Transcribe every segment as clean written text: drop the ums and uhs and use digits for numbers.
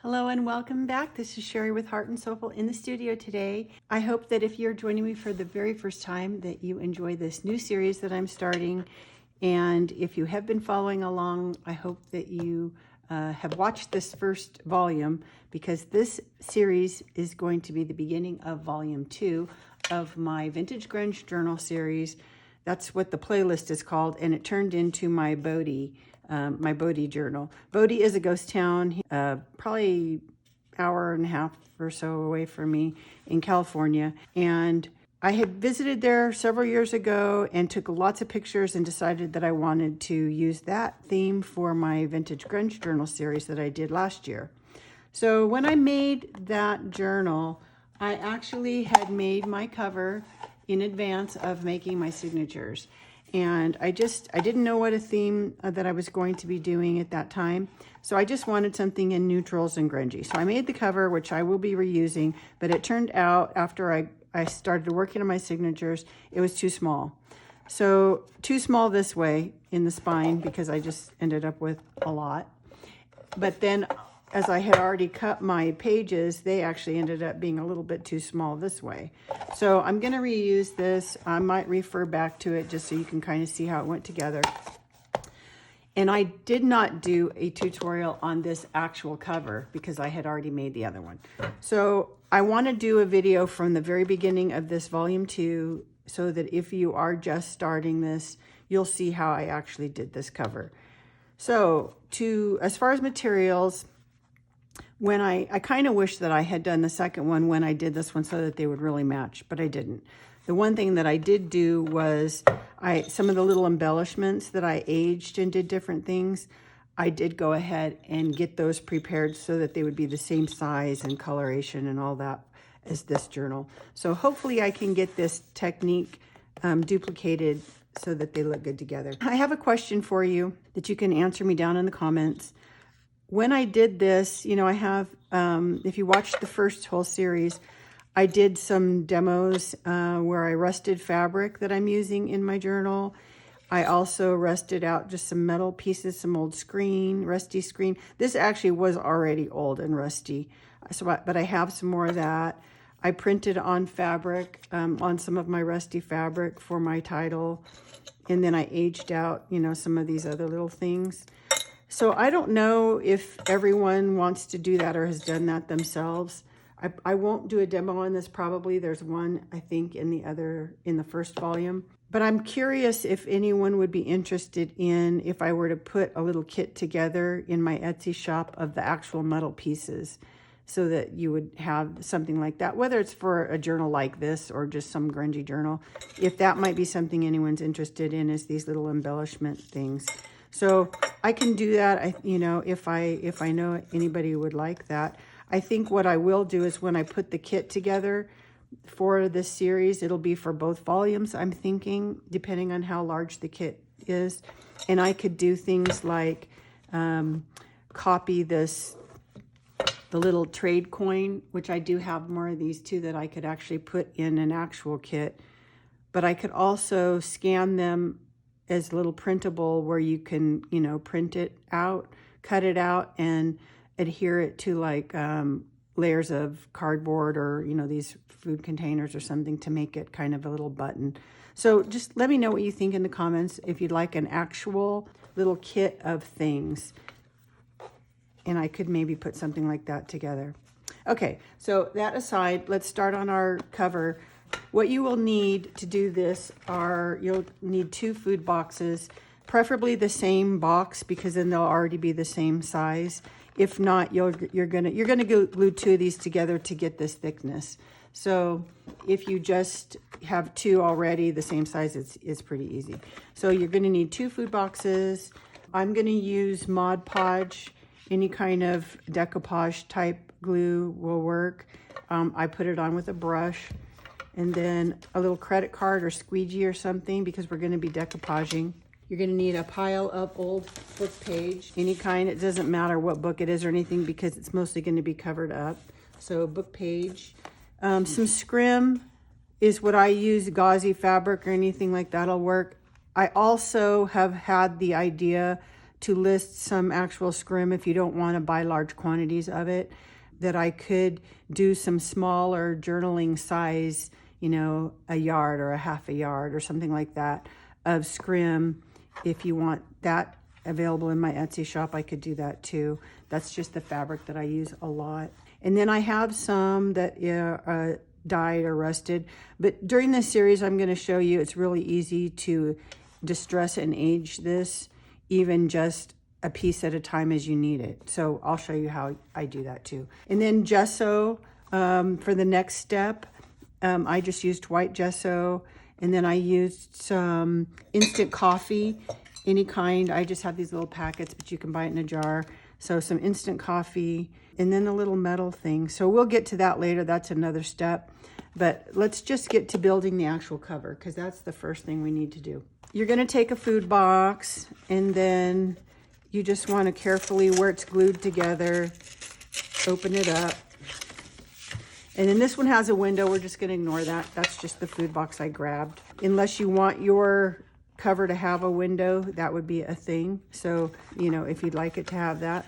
Hello and welcome back. This is Sherry with Heart and Soulful in the studio today. I hope that if you're joining me for the very first time that you enjoy this new series that I'm starting. And if you have been following along, I hope that you have watched this first volume, because this series is going to be the beginning of volume 2 of my Vintage Grunge journal series. That's what the playlist is called, and it turned into my Bodie journal. Bodie is a ghost town, probably hour and a half or so away from me in California. And I had visited there several years ago and took lots of pictures and decided that I wanted to use that theme for my Vintage Grunge journal series that I did last year. So when I made that journal, I actually had made my cover in advance of making my signatures. And I didn't know what a theme that I was going to be doing at that time. So I just wanted something in neutrals and grungy. So I made the cover, which I will be reusing, but it turned out after I started working on my signatures, it was too small. So too small this way in the spine, because I just ended up with a lot. But then as I had already cut my pages, they actually ended up being a little bit too small this way. So I'm going to reuse this. I might refer back to it just so you can kind of see how it went together. And I did not do a tutorial on this actual cover because I had already made the other one. So I want to do a video from the very beginning of this volume 2 so that if you are just starting this, you'll see how I actually did this cover. So as far as materials, when I kind of wish that I had done the second one when I did this one so that they would really match, but I didn't. The one thing that I did do was some of the little embellishments that I aged and did different things, I did go ahead and get those prepared so that they would be the same size and coloration and all that as this journal. So hopefully I can get this technique duplicated so that they look good together. I have a question for you that you can answer me down in the comments. When I did this, I have, if you watched the first whole series, I did some demos where I rusted fabric that I'm using in my journal. I also rusted out just some metal pieces, some old rusty screen. This actually was already old and rusty, but I have some more of that. I printed on fabric, on some of my rusty fabric for my title. And then I aged out, some of these other little things. So I don't know if everyone wants to do that or has done that themselves. I won't do a demo on this probably. There's one, I think, in the first volume. But I'm curious if anyone would be interested in if I were to put a little kit together in my Etsy shop of the actual metal pieces so that you would have something like that, whether it's for a journal like this or just some grungy journal. If that might be something anyone's interested in, is these little embellishment things. So I can do that, if I know anybody would like that. I think what I will do is when I put the kit together for this series, it'll be for both volumes, I'm thinking, depending on how large the kit is. And I could do things like copy the little trade coin, which I do have more of these too that I could actually put in an actual kit. But I could also scan them as little printable where you can, print it out, cut it out, and adhere it to like layers of cardboard or, these food containers or something to make it kind of a little button. So just let me know what you think in the comments if you'd like an actual little kit of things. And I could maybe put something like that together. Okay, so that aside, let's start on our cover. What you will need to do this you'll need 2 food boxes, preferably the same box because then they'll already be the same size. If not, you're gonna glue 2 of these together to get this thickness. So if you just have 2 already the same size, it's pretty easy. So you're gonna need 2 food boxes. I'm gonna use Mod Podge. Any kind of decoupage type glue will work. I put it on with a brush. And then a little credit card or squeegee or something because we're going to be decoupaging. You're going to need a pile of old book page, any kind. It doesn't matter what book it is or anything because it's mostly going to be covered up. So book page. Some Scrim is what I use, gauzy fabric or anything like that'll work. I also have had the idea to list some actual scrim if you don't want to buy large quantities of it, that I could do some smaller journaling size, you know, a yard or a half a yard or something like that of scrim. If you want that available in my Etsy shop, I could do that too. That's just the fabric that I use a lot. And then I have some that are dyed or rusted. But during this series, I'm going to show you it's really easy to distress and age this, even just a piece at a time as you need it. So I'll show you how I do that too. And then gesso for the next step. I just used white gesso, and then I used some instant coffee, any kind. I just have these little packets, but you can buy it in a jar. So some instant coffee, and then a little metal thing. So we'll get to that later. That's another step. But let's just get to building the actual cover, because that's the first thing we need to do. You're going to take a food box, and then you just want to carefully, where it's glued together, open it up. And then this one has a window. We're just going to ignore that. That's just the food box I grabbed. Unless you want your cover to have a window, that would be a thing. So, you know, if you'd like it to have that.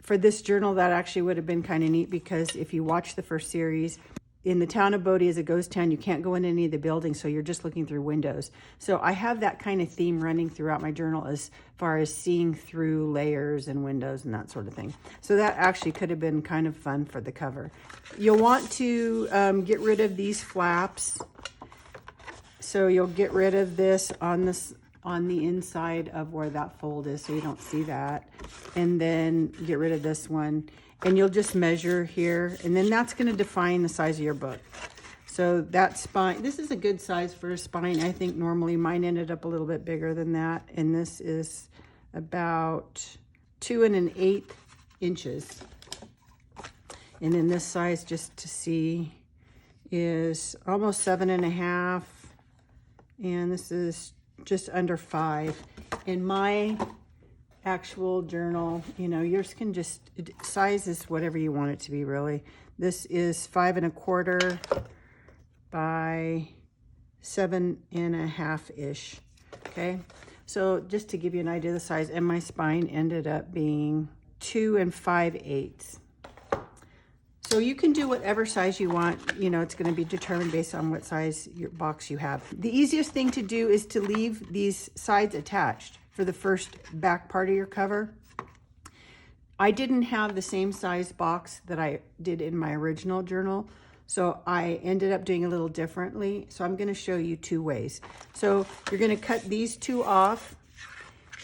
For this journal, that actually would have been kind of neat, because if you watch the first series, in the town of Bodie is a ghost town. You can't go in any of the buildings, so you're just looking through windows. So I have that kind of theme running throughout my journal as far as seeing through layers and windows and that sort of thing. So that actually could have been kind of fun for the cover. You'll want to get rid of these flaps. So you'll get rid of this on the inside of where that fold is, so you don't see that. And then get rid of this one. And you'll just measure here, and then that's going to define the size of your book. So that spine, this is a good size for a spine. I think normally mine ended up a little bit bigger than that, and this is about 2 1/8 inches. And then this size, just to see, is almost 7 1/2, and this is just under 5. In my actual journal, you know, yours can just, size is whatever you want it to be, really. This is 5 1/4 by 7 1/2 ish. Okay, so just to give you an idea of the size, and my spine ended up being 2 5/8. So you can do whatever size you want. You know, it's going to be determined based on what size your box you have. The easiest thing to do is to leave these sides attached for the first back part of your cover. I didn't have the same size box that I did in my original journal, so I ended up doing a little differently. So I'm going to show you 2 ways. So you're going to cut these 2 off,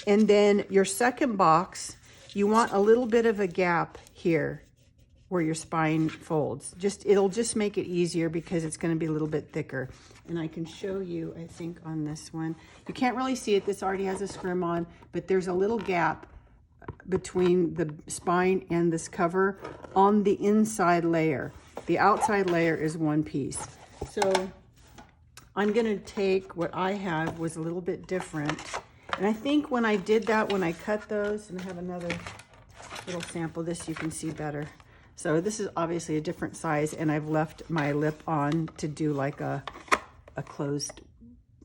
and then your second box, you want a little bit of a gap here where your spine folds. It'll just make it easier, because it's going to be a little bit thicker. And I can show you, I think, on this one. You can't really see it. This already has a scrim on, but there's a little gap between the spine and this cover on the inside layer. The outside layer is one piece. So I'm going to take what I have was a little bit different. And I think when I did that, when I cut those, and I have another little sample of this, you can see better. So this is obviously a different size, and I've left my lip on to do like a closed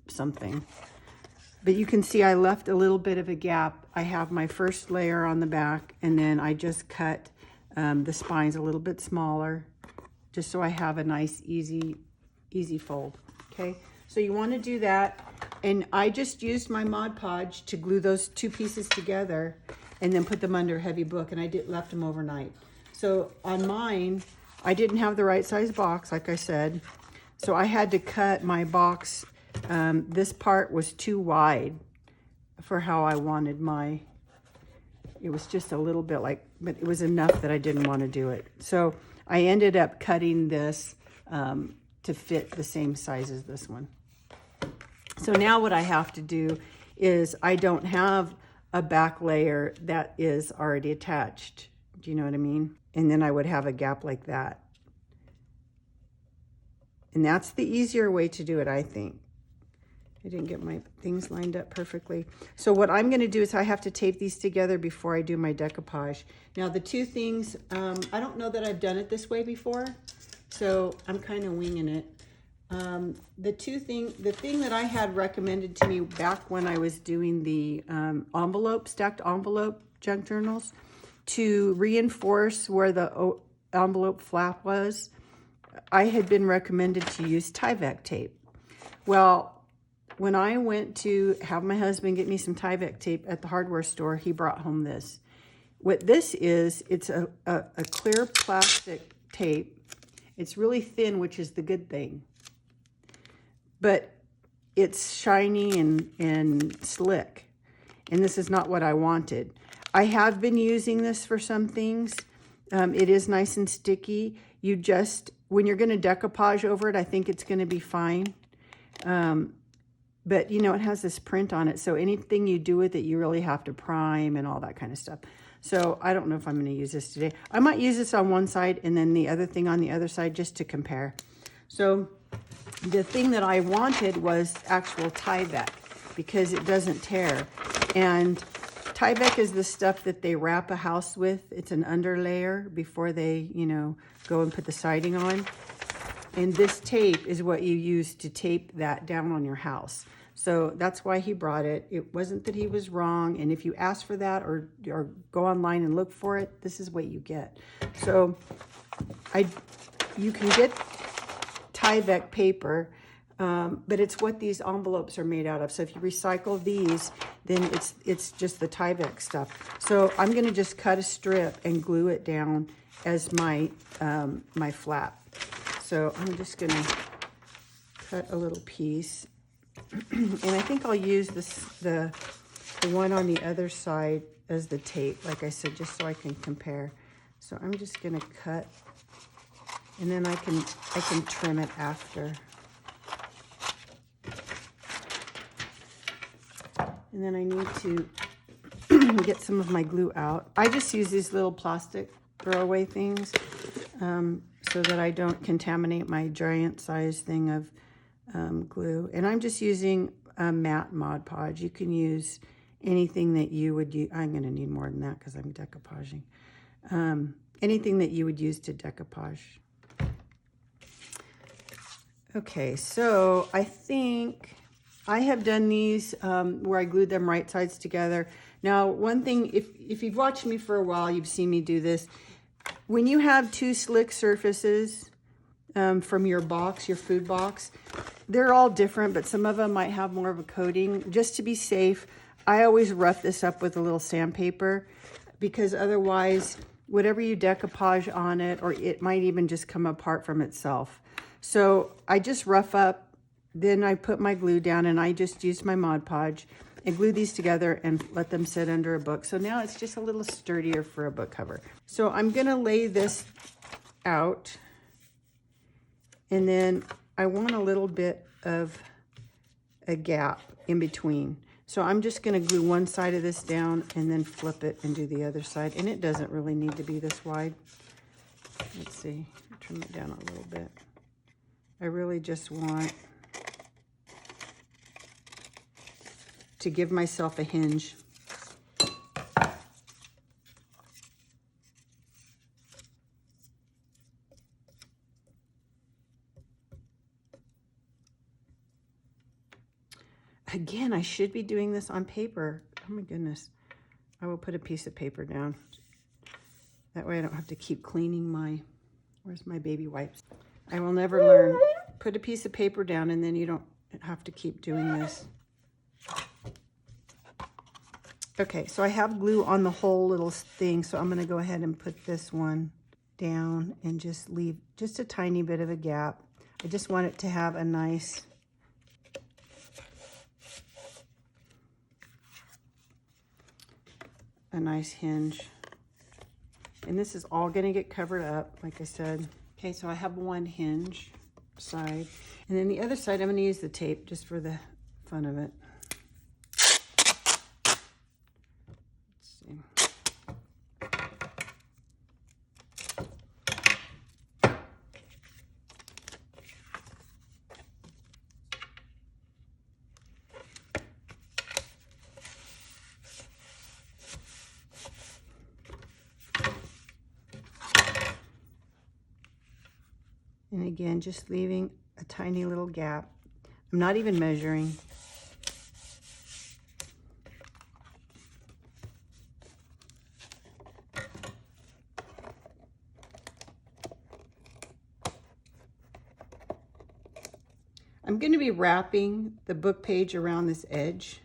something. But you can see I left a little bit of a gap. I have my first layer on the back, and then I just cut the spines a little bit smaller, just so I have a nice, easy fold. Okay, so you want to do that. And I just used my Mod Podge to glue those 2 pieces together, and then put them under a heavy book, and I left them overnight. So on mine, I didn't have the right size box, like I said. So I had to cut my box. This part was too wide for how I wanted it was just a little bit but it was enough that I didn't want to do it. So I ended up cutting this to fit the same size as this one. So now what I have to do is, I don't have a back layer that is already attached. Do you know what I mean? And then I would have a gap like that. And that's the easier way to do it, I think. I didn't get my things lined up perfectly. So what I'm going to do is, I have to tape these together before I do my decoupage. Now the 2 things, I don't know that I've done it this way before, so I'm kind of winging it. The thing that I had recommended to me back when I was doing the stacked envelope junk journals, to reinforce where the envelope flap was, I had been recommended to use Tyvek tape. Well, when I went to have my husband get me some Tyvek tape at the hardware store, he brought home this. What this is, it's a clear plastic tape. It's really thin, which is the good thing. But it's shiny and slick. And this is not what I wanted. I have been using this for some things. It is nice and sticky. You just, when you're going to decoupage over it, I think it's going to be fine. But, you know, it has this print on it. So anything you do with it, you really have to prime and all that kind of stuff. So I don't know if I'm going to use this today. I might use this on one side and then the other thing on the other side just to compare. So the thing that I wanted was actual Tyvek because it doesn't tear. And Tyvek is the stuff that they wrap a house with. It's an underlayer before they, you know, go and put the siding on. And this tape is what you use to tape that down on your house. So that's why he brought it. It wasn't that he was wrong. And if you ask for that or go online and look for it, this is what you get. So you can get Tyvek paper, but it's what these envelopes are made out of. So if you recycle these, then it's just the Tyvek stuff. So I'm going to just cut a strip and glue it down as my my flap. So I'm just going to cut a little piece. And I think I'll use the one on the other side as the tape, like I said, just so I can compare. So I'm just going to cut, and then I can trim it after. And then I need to get some of my glue out. I just use these little plastic throwaway things so that I don't contaminate my giant size thing of glue. And I'm just using a matte Mod Podge. You can use anything that you would use. I'm going to need more than that because I'm decoupaging. Anything that you would use to decoupage. Okay, so I think I have done these where I glued them right sides together. Now, one thing, if you've watched me for a while, you've seen me do this. When you have two slick surfaces from your box, your food box, they're all different, but some of them might have more of a coating. Just to be safe, I always rough this up with a little sandpaper because otherwise, whatever you decoupage on it, or it might even just come apart from itself. So I just rough up, then I put my glue down, and I just use my Mod Podge and glue these together and let them sit under a book. So now it's just a little sturdier for a book cover. So I'm gonna lay this out, and then I want a little bit of a gap in between. So I'm just gonna glue one side of this down and then flip it and do the other side. And it doesn't really need to be this wide. Let's see, trim it down a little bit. I really just want to give myself a hinge. Again, I should be doing this on paper. Oh my goodness. I will put a piece of paper down. That way I don't have to keep cleaning where's my baby wipes? I will never learn. Put a piece of paper down and then you don't have to keep doing this. Okay, so I have glue on the whole little thing, so I'm gonna go ahead and put this one down and just leave just a tiny bit of a gap. I just want it to have a nice hinge. And this is all gonna get covered up, like I said. Okay, so I have one hinge side. And then the other side, I'm gonna use the tape just for the fun of it. Let's see. And again, just leaving a tiny little gap. I'm not even measuring. I'm going to be wrapping the book page around this edge,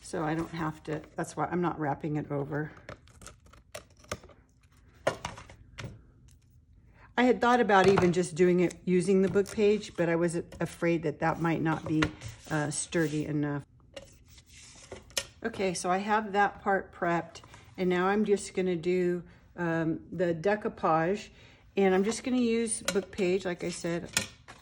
so I don't have to, that's why I'm not wrapping it over. I had thought about even just doing it using the book page, but I was afraid that that might not be sturdy enough. Okay, so I have that part prepped, and now I'm just going to do the decoupage, and I'm just going to use book page, like I said,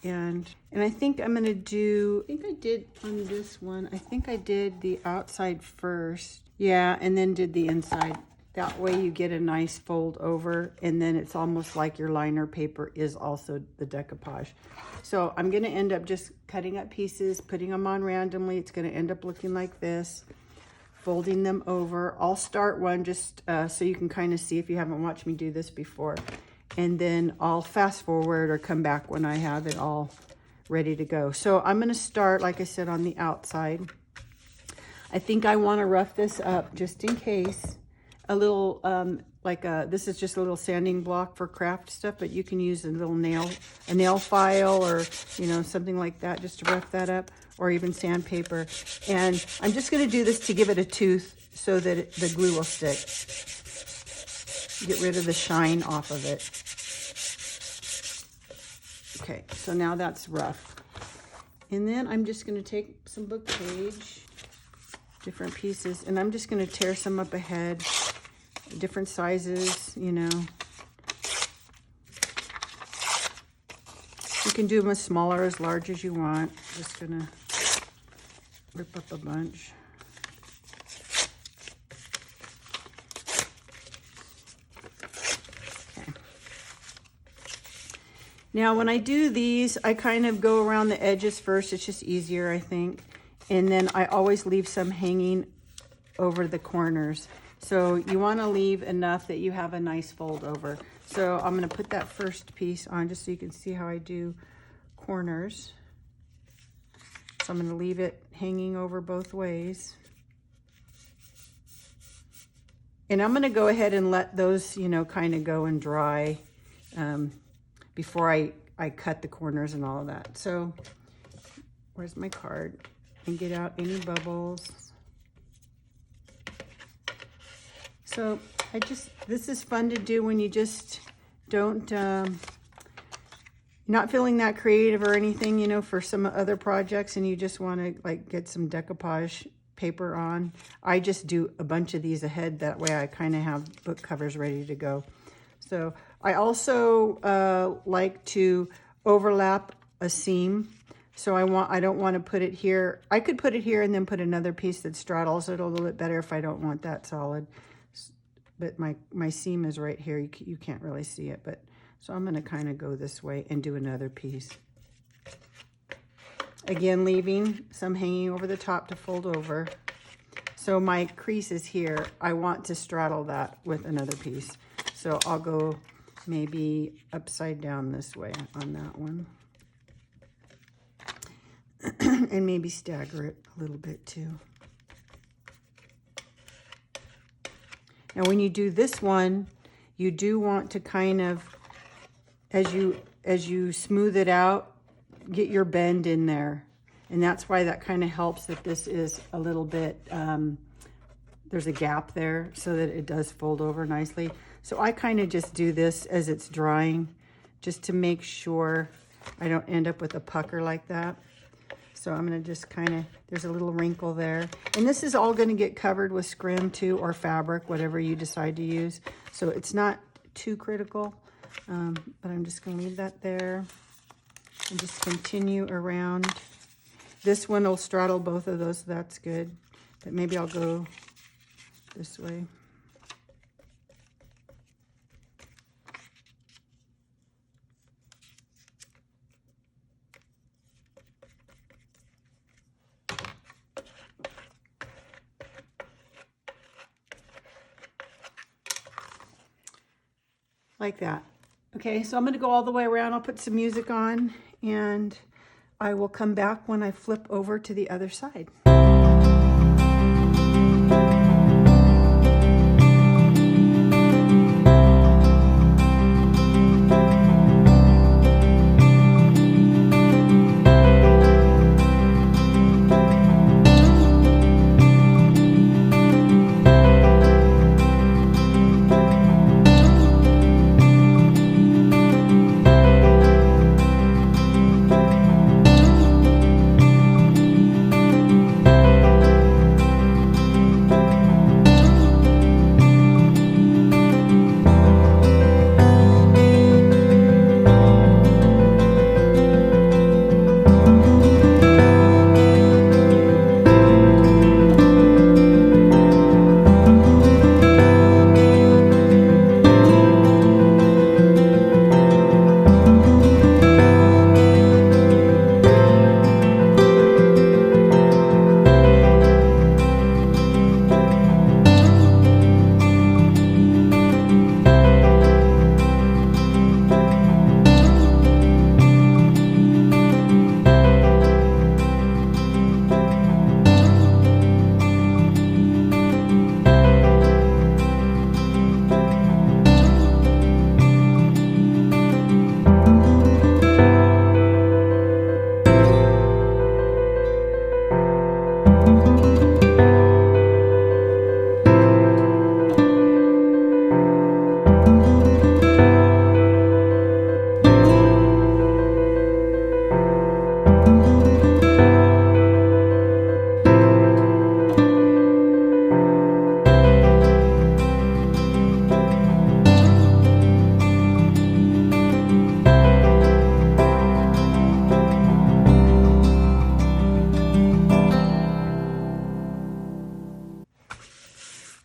and I think I'm going to do, I think I did on this one, I think I did the outside first, yeah, and then did the inside. That way you get a nice fold over, and then it's almost like your liner paper is also the decoupage. So I'm going to end up just cutting up pieces, putting them on randomly. It's going to end up looking like this, folding them over. I'll start one just so you can kind of see if you haven't watched me do this before. And then I'll fast forward or come back when I have it all ready to go. So I'm going to start, like I said, on the outside. I think I want to rough this up just in case. A little, this is just a little sanding block for craft stuff, but you can use a little nail file or, you know, something like that just to rough that up, or even sandpaper. And I'm just going to do this to give it a tooth so that the glue will stick. Get rid of the shine off of it. Okay, so now that's rough. And then I'm just going to take some book page, different pieces, and I'm just going to tear some up ahead, different sizes, you know. You can do them as small or as large as you want. Just going to rip up a bunch. Now, when I do these, I kind of go around the edges first. It's just easier, I think. And then I always leave some hanging over the corners. So you want to leave enough that you have a nice fold over. So I'm going to put that first piece on just so you can see how I do corners. So I'm going to leave it hanging over both ways. And I'm going to go ahead and let those, you know, kind of go and dry before I cut the corners and all of that. So where's my card? And get out any bubbles. So this is fun to do when you just don't, not feeling that creative or anything, you know, for some other projects, and you just want to like get some decoupage paper on. I just do a bunch of these ahead. That way I kind of have book covers ready to go. So I also like to overlap a seam. So I don't want to put it here. I could put it here and then put another piece that straddles it a little bit better if I don't want that solid. But my seam is right here. You can't really see it, but so I'm going to kind of go this way and do another piece. Again, leaving some hanging over the top to fold over. So my crease is here. I want to straddle that with another piece. So I'll go maybe upside down this way on that one. And maybe stagger it a little bit too. Now when you do this one, you do want to kind of, as you smooth it out, get your bend in there. And that's why that kind of helps that this is a little bit, there's a gap there so that it does fold over nicely. So I kind of just do this as it's drying, just to make sure I don't end up with a pucker like that. So I'm going to just kind of, there's a little wrinkle there. And this is all going to get covered with scrim too, or fabric, whatever you decide to use. So it's not too critical, but I'm just going to leave that there and just continue around. This one will straddle both of those, so that's good. But maybe I'll go this way. Like that. Okay, so I'm going to go all the way around. I'll put some music on and I will come back when I flip over to the other side.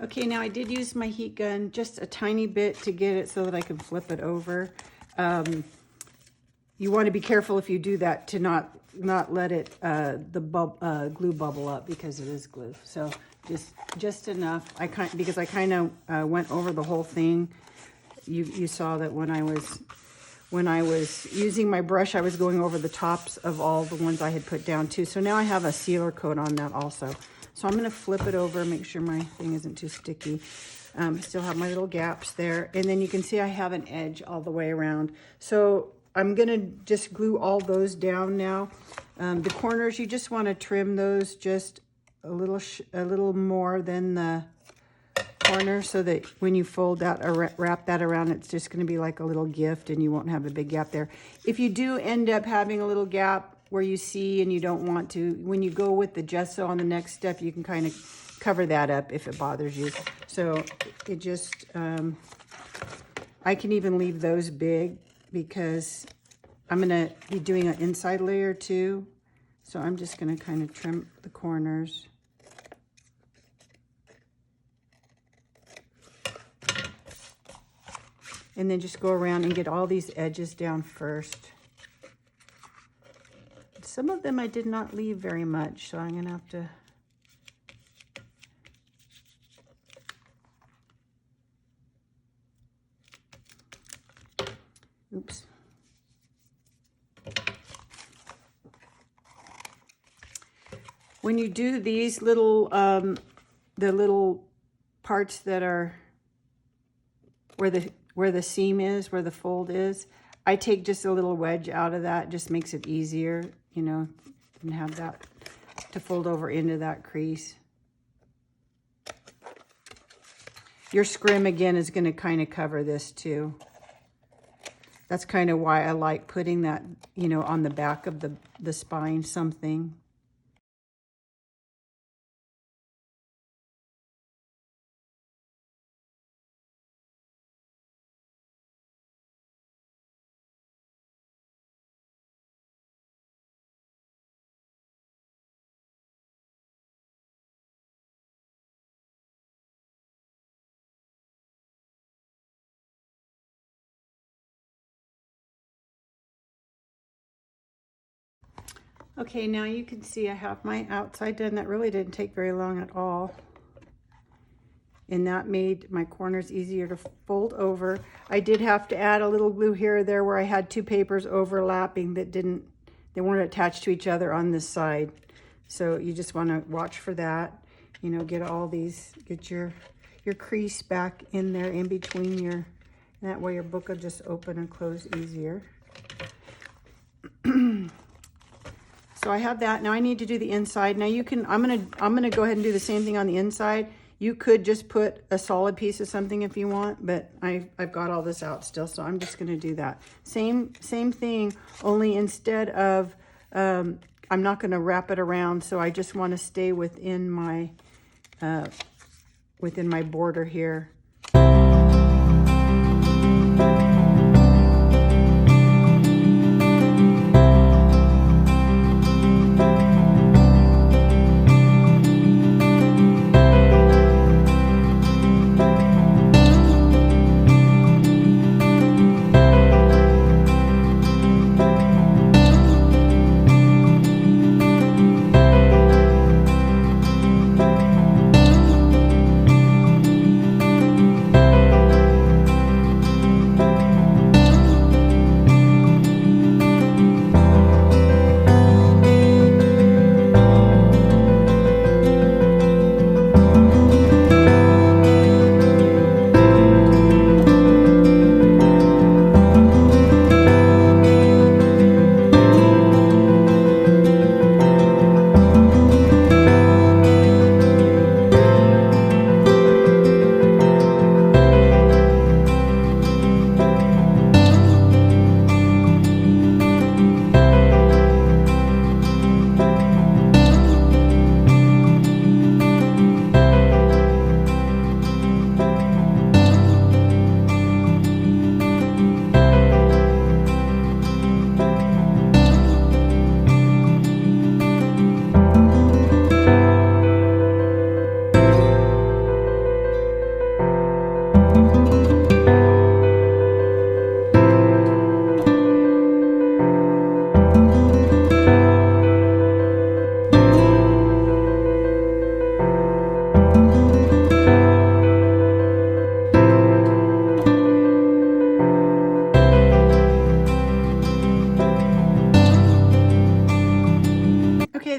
Okay, now I did use my heat gun just a tiny bit to get it so that I can flip it over. You want to be careful if you do that to not let it glue bubble up, because it is glue. So just enough. Because I kind of went over the whole thing. You saw that when I was using my brush, I was going over the tops of all the ones I had put down too. So now I have a sealer coat on that also. So I'm going to flip it over, make sure my thing isn't too sticky. Still have my little gaps there. And then you can see I have an edge all the way around. So I'm going to just glue all those down now. The corners, you just want to trim those just a little more than the corner, so that when you fold that or wrap that around, it's just going to be like a little gift and you won't have a big gap there. If you do end up having a little gap where you see and you don't want to, when you go with the gesso on the next step, you can kind of cover that up if it bothers you. So it just, I can even leave those big because I'm going to be doing an inside layer too. So I'm just going to kind of trim the corners. And then just go around and get all these edges down first. Some of them I did not leave very much, so I'm going to have to... Oops. When you do these little, the little parts that are where the seam is, where the fold is, I take just a little wedge out of that. Just makes it easier, you know, and have that to fold over into that crease. Your scrim again is going to kind of cover this too. That's kind of why I like putting that, you know, on the back of the spine something. Okay, now you can see I have my outside done. That really didn't take very long at all. and that made my corners easier to fold over. I did have to add a little glue here or there where I had two papers overlapping that they weren't attached to each other on this side. So you just want to watch for that. You know, get all these, get your crease back in there in between your, that way your book will just open and close easier. So I have that. Now I need to do the inside. Now you can, I'm gonna go ahead and do the same thing on the inside. You could just put a solid piece of something if you want, but I've got all this out still, so I'm just gonna do that. Same thing, only instead of, I'm not gonna wrap it around, so I just wanna stay within my border here.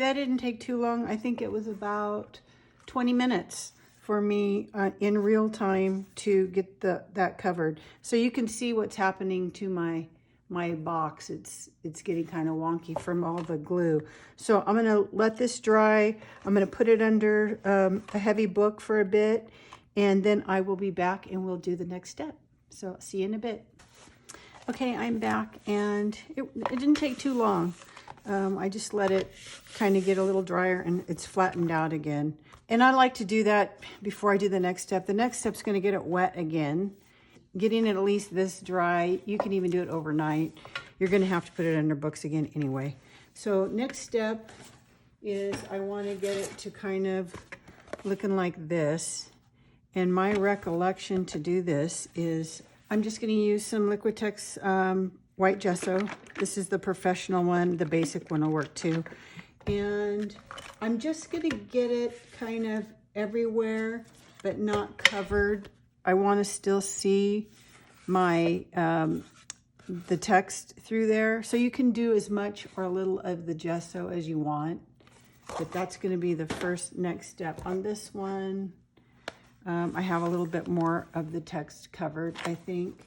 That didn't take too long. I think it was about 20 minutes for me in real time to get that covered. So you can see what's happening to my box. It's getting kind of wonky from all the glue. So I'm gonna let this dry. I'm gonna put it under a heavy book for a bit, and then I will be back and we'll do the next step. So see you in a bit. Okay, I'm back, and it didn't take too long. I just let it kind of get a little drier and it's flattened out again. And I like to do that before I do the next step. The next step's going to get it wet again. Getting it at least this dry, you can even do it overnight. You're going to have to put it under books again anyway. So next step is I want to get it to kind of looking like this. And my recollection to do this is I'm just going to use some Liquitex white gesso. This is the professional one. The basic one will work too. And I'm just going to get it kind of everywhere, but not covered. I want to still see my the text through there. So you can do as much or a little of the gesso as you want, but that's going to be the first next step. On this one, I have a little bit more of the text covered, I think.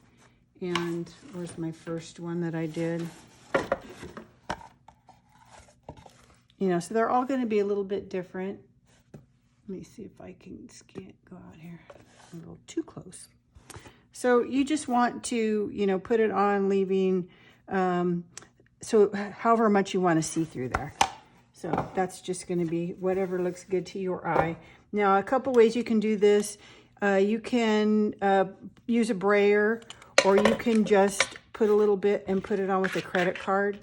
And where's my first one that I did? You know, so they're all going to be a little bit different. Let me see if I can go out here. A little too close. So you just want to, you know, put it on, leaving, so however much you want to see through there. So that's just going to be whatever looks good to your eye. Now, a couple ways you can do this. You can use a brayer, or you can just put a little bit and put it on with a credit card.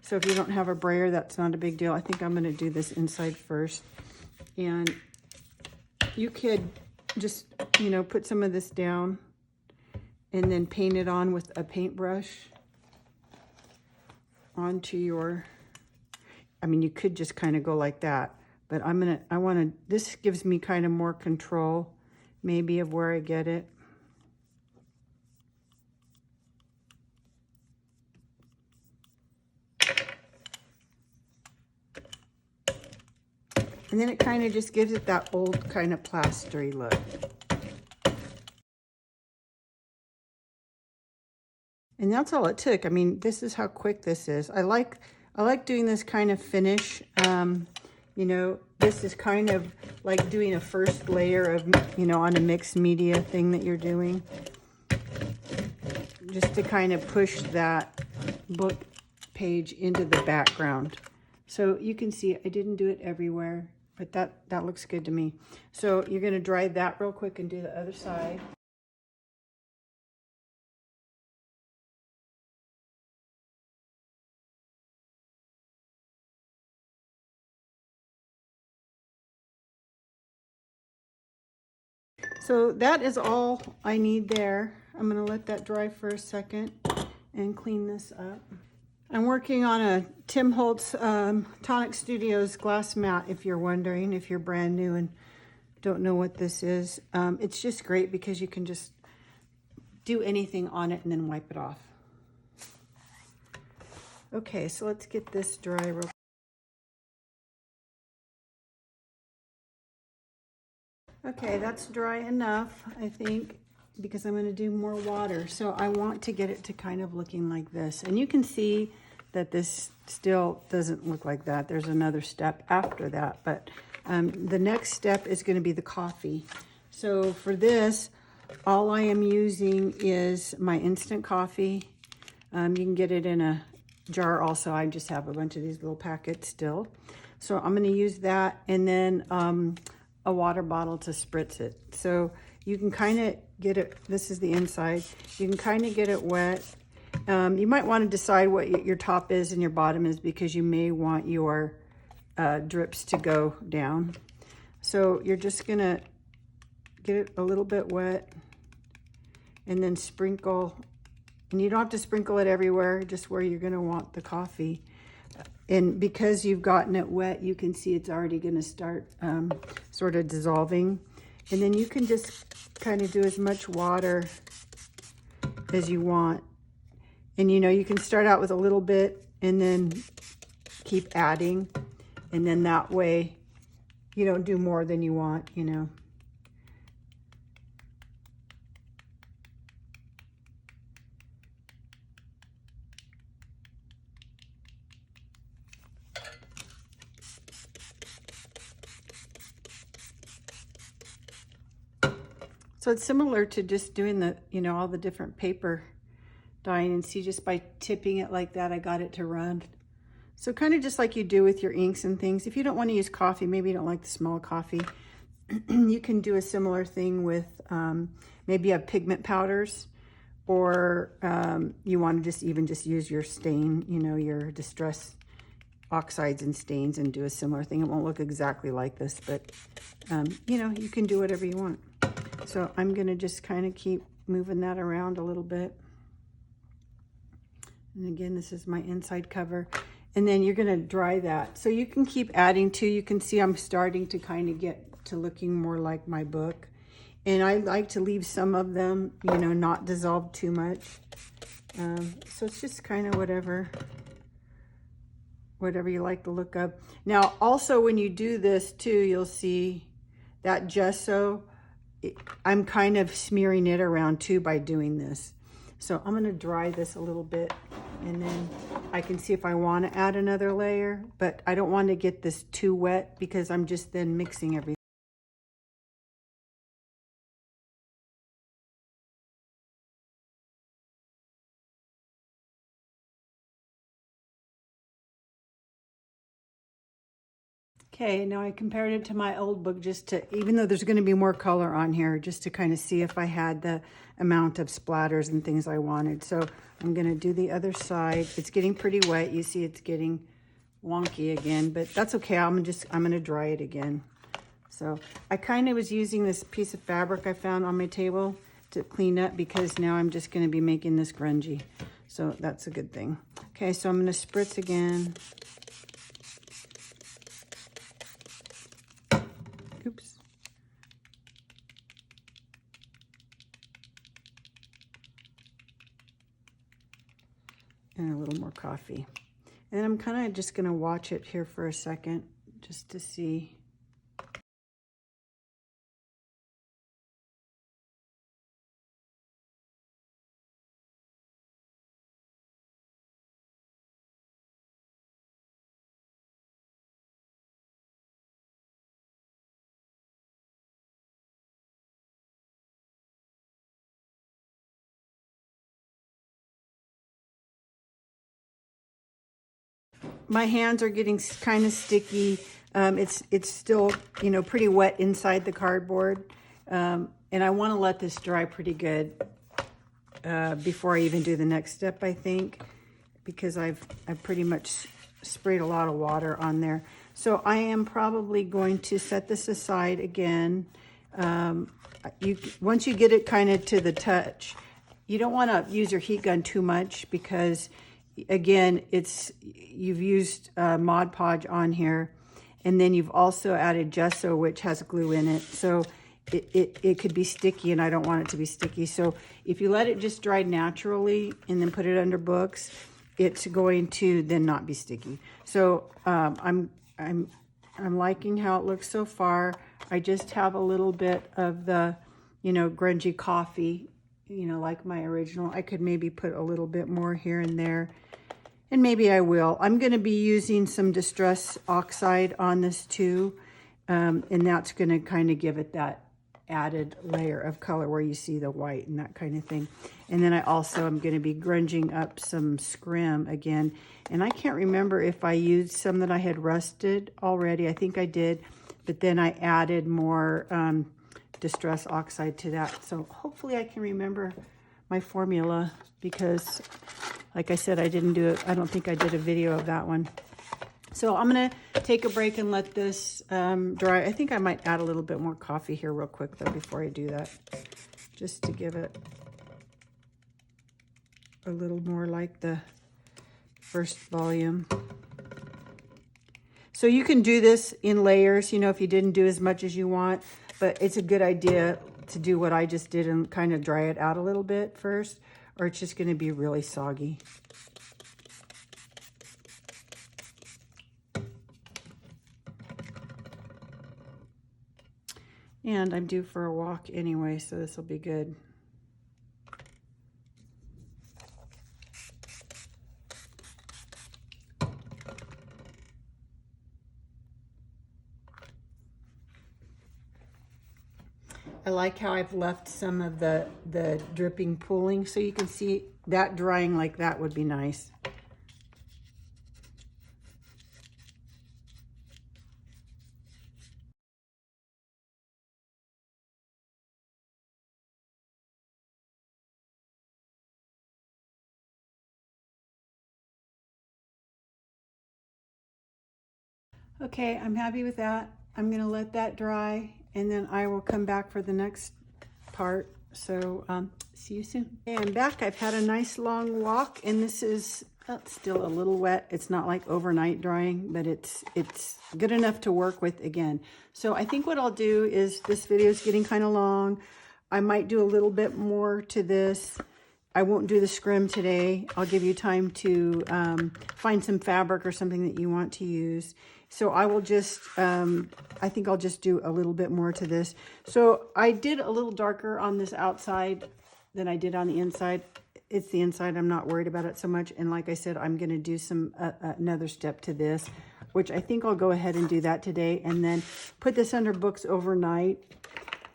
So if you don't have a brayer, that's not a big deal. I think I'm going to do this inside first. And you could just, you know, put some of this down and then paint it on with a paintbrush onto your, I mean, you could just kind of go like that, but this gives me kind of more control. maybe of where I get it. And then it kind of just gives it that old kind of plastery look. And that's all it took. I mean, this is how quick this is. I like doing this kind of finish. You know, this is kind of like doing a first layer of, you know, on a mixed media thing that you're doing. Just to kind of push that book page into the background. So you can see I didn't do it everywhere, but that looks good to me. So you're going to dry that real quick and do the other side. So that is all I need there. I'm going to let that dry for a second and clean this up. I'm working on a Tim Holtz Tonic Studios glass mat, if you're wondering, if you're brand new and don't know what this is. It's just great because you can just do anything on it and then wipe it off. Okay, so let's get this dry real quick. Okay, that's dry enough, I think, because I'm going to do more water. So I want to get it to kind of looking like this. And you can see that this still doesn't look like that. There's another step after that. But the next step is going to be the coffee. So for this, all I am using is my instant coffee. You can get it in a jar also. I just have a bunch of these little packets still. So I'm going to use that, and then a water bottle to spritz it. So you can kind of get it, this is the inside, you can kind of get it wet. You might want to decide what your top is and your bottom is, because you may want your drips to go down. So you're just gonna get it a little bit wet and then sprinkle, and you don't have to sprinkle it everywhere, just where you're gonna want the coffee. And because you've gotten it wet, you can see it's already going to start sort of dissolving. And then you can just kind of do as much water as you want. And, you know, you can start out with a little bit and then keep adding. And then that way you don't do more than you want, you know. So it's similar to just doing the, you know, all the different paper dyeing, and see, just by tipping it like that, I got it to run. So kind of just like you do with your inks and things. If you don't want to use coffee, maybe you don't like the smell of coffee, you can do a similar thing with maybe you have pigment powders, or you want to just use your stain, you know, your distress oxides and stains, and do a similar thing. It won't look exactly like this, but you know, you can do whatever you want. So I'm going to just kind of keep moving that around a little bit. And again, this is my inside cover. And then you're going to dry that. So you can keep adding to. You can see I'm starting to kind of get to looking more like my book. And I like to leave some of them, you know, not dissolved too much. So it's just kind of whatever you like the look of. Now, also when you do this too, you'll see that gesso, I'm kind of smearing it around too by doing this. So I'm going to dry this a little bit, and then I can see if I want to add another layer, but I don't want to get this too wet because I'm just then mixing everything. Okay, now I compared it to my old book, just to, even though there's going to be more color on here, just to kind of see if I had the amount of splatters and things I wanted. So I'm going to do the other side. It's getting pretty wet. You see it's getting wonky again, but that's okay. I'm going to dry it again. So I kind of was using this piece of fabric I found on my table to clean up, because now I'm just going to be making this grungy. So that's a good thing. Okay, so I'm going to spritz again. Oops. and a little more coffee. And I'm kind of just going to watch it here for a second just to see. My hands are getting kind of sticky. It's still, you know, pretty wet inside the cardboard. And I want to let this dry pretty good before I even do the next step, I think, because I've pretty much sprayed a lot of water on there. So I am probably going to set this aside again. Once you get it kind of to the touch, you don't want to use your heat gun too much because, again, you've used Mod Podge on here, and then you've also added Gesso, which has glue in it. So it could be sticky, and I don't want it to be sticky. So if you let it just dry naturally and then put it under books, it's going to then not be sticky. So I'm liking how it looks so far. I just have a little bit of the, you know, grungy coffee, you know, like my original. I could maybe put a little bit more here and there, and maybe I will. I'm going to be using some Distress Oxide on this too, and that's going to kind of give it that added layer of color where you see the white and that kind of thing. And then I also am going to be grunging up some Scrim again, and I can't remember if I used some that I had rusted already. I think I did, but then I added more Distress Oxide to that. So hopefully I can remember my formula, because like I said, I didn't do it. I don't think I did a video of that one. So I'm going to take a break and let this dry. I think I might add a little bit more coffee here real quick, though, before I do that, just to give it a little more like the first volume. So you can do this in layers, you know, if you didn't do as much as you want, but it's a good idea to do what I just did and kind of dry it out a little bit first, or it's just going to be really soggy. And I'm due for a walk anyway, so this will be good. I like how I've left some of the dripping pooling, so you can see that drying like that would be nice. Okay, I'm happy with that. I'm going to let that dry, and then I will come back for the next part. So see you soon. Okay, I'm back. I've had a nice long walk, and this is still a little wet. It's not like overnight drying, but it's good enough to work with again. So I think what I'll do is, this video is getting kind of long. I might do a little bit more to this. I won't do the Scrim today. I'll give you time to find some fabric or something that you want to use. So I will just, I think I'll just do a little bit more to this. So I did a little darker on this outside than I did on the inside. It's the inside, I'm not worried about it so much. And like I said, I'm gonna do some another step to this, which I think I'll go ahead and do that today, and then put this under books overnight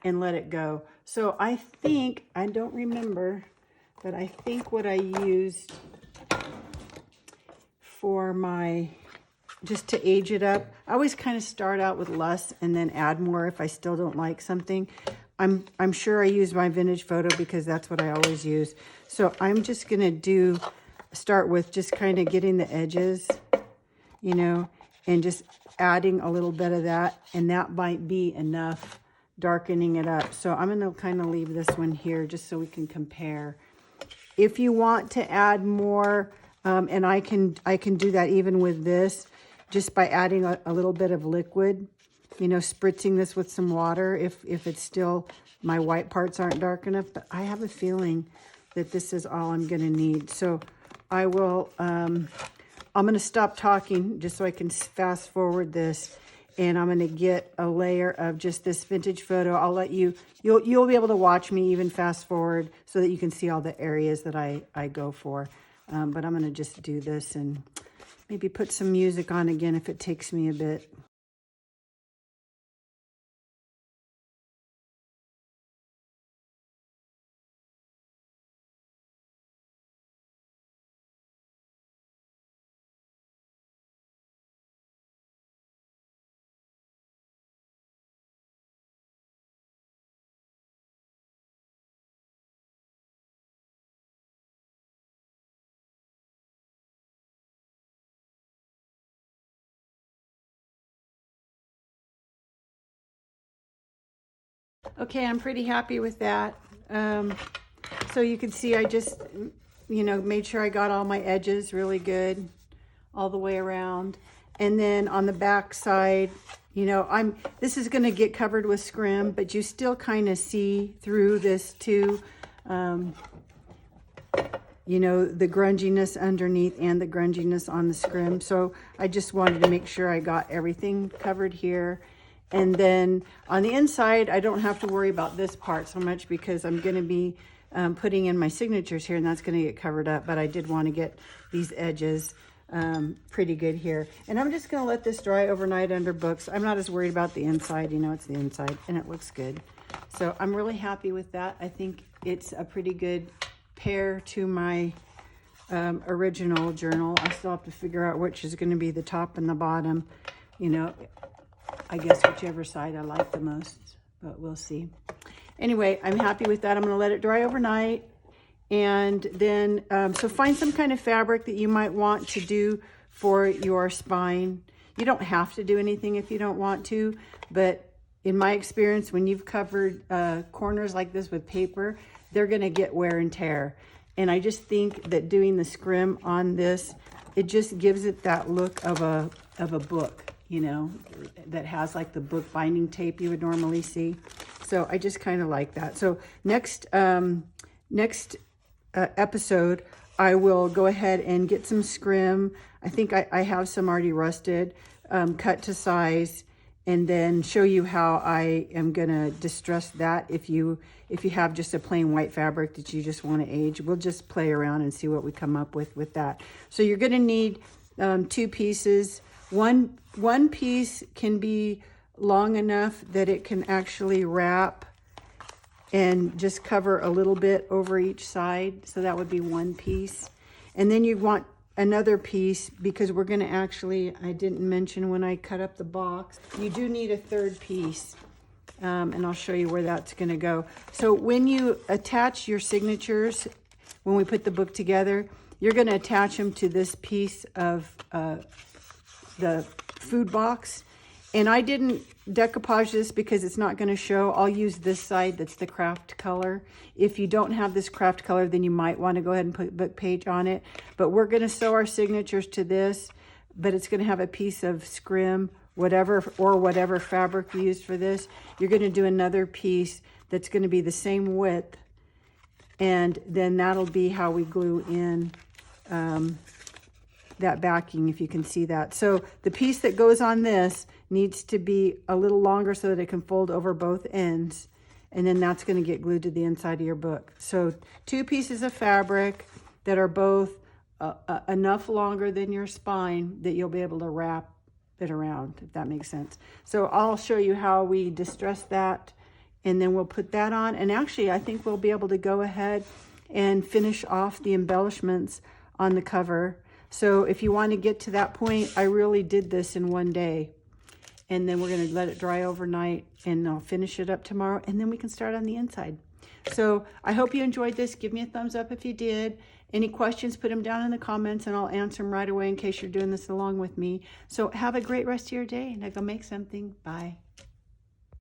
and let it go. So I think, I don't remember, but I think what I used for my, just to age it up, I always kind of start out with less and then add more if I still don't like something. I'm sure I use my vintage photo because that's what I always use. So I'm just gonna start with just kind of getting the edges, you know, and just adding a little bit of that, and that might be enough, darkening it up. So I'm gonna kind of leave this one here just so we can compare. If you want to add more, and I can do that even with this, just by adding a little bit of liquid, you know, spritzing this with some water if it's still, my white parts aren't dark enough. But I have a feeling that this is all I'm going to need. So I will, I'm going to stop talking just so I can fast forward this. And I'm going to get a layer of just this vintage photo. I'll let you'll be able to watch me even fast forward so that you can see all the areas that I go for. But I'm going to just do this and maybe put some music on again if it takes me a bit. Okay, I'm pretty happy with that. So you can see I just, made sure I got all my edges really good all the way around. And then on the back side, this is going to get covered with Scrim, but you still kind of see through this too. The grunginess underneath and the grunginess on the Scrim. So I just wanted to make sure I got everything covered here. And then on the inside, I don't have to worry about this part so much because I'm going to be putting in my signatures here, and that's going to get covered up. But I did want to get these edges pretty good here. And I'm just going to let this dry overnight under books. I'm not as worried about the inside. It's the inside, and it looks good. So I'm really happy with that. I think it's a pretty good pair to my original journal. I still have to figure out which is going to be the top and the bottom. I guess whichever side I like the most, but we'll see. Anyway, I'm happy with that. I'm going to let it dry overnight. And then, so find some kind of fabric that you might want to do for your spine. You don't have to do anything if you don't want to, but in my experience, when you've covered corners like this with paper, they're going to get wear and tear. And I just think that doing the Scrim on this, it just gives it that look of a book, that has like the book binding tape you would normally see. So I just kind of like that. So next episode, I will go ahead and get some Scrim. I think I have some already rusted, cut to size, and then show you how I am gonna distress that. If you have just a plain white fabric that you just want to age, we'll just play around and see what we come up with that. So you're gonna need 2 pieces. One piece can be long enough that it can actually wrap and just cover a little bit over each side. So that would be one piece. And then you want another piece because we're going to actually, I didn't mention when I cut up the box, you do need a third piece. And I'll show you where that's going to go. So when you attach your signatures, when we put the book together, you're going to attach them to this piece of the food box. And I didn't decoupage this because it's not going to show. I'll use this side that's the craft color. If you don't have this craft color, then you might want to go ahead and put book page on it. But we're going to sew our signatures to this, but it's going to have a piece of Scrim, whatever fabric you use for this. You're going to do another piece that's going to be the same width, and then that'll be how we glue in that backing, if you can see that. So the piece that goes on this needs to be a little longer so that it can fold over both ends, and then that's going to get glued to the inside of your book. So 2 pieces of fabric that are both enough longer than your spine that you'll be able to wrap it around, if that makes sense. So I'll show you how we distress that, and then we'll put that on. And actually, I think we'll be able to go ahead and finish off the embellishments on the cover. So if you want to get to that point, I really did this in one day. And then we're going to let it dry overnight, and I'll finish it up tomorrow, and then we can start on the inside. So I hope you enjoyed this. Give me a thumbs up if you did. Any questions, put them down in the comments, and I'll answer them right away in case you're doing this along with me. So have a great rest of your day. Now go make something. Bye.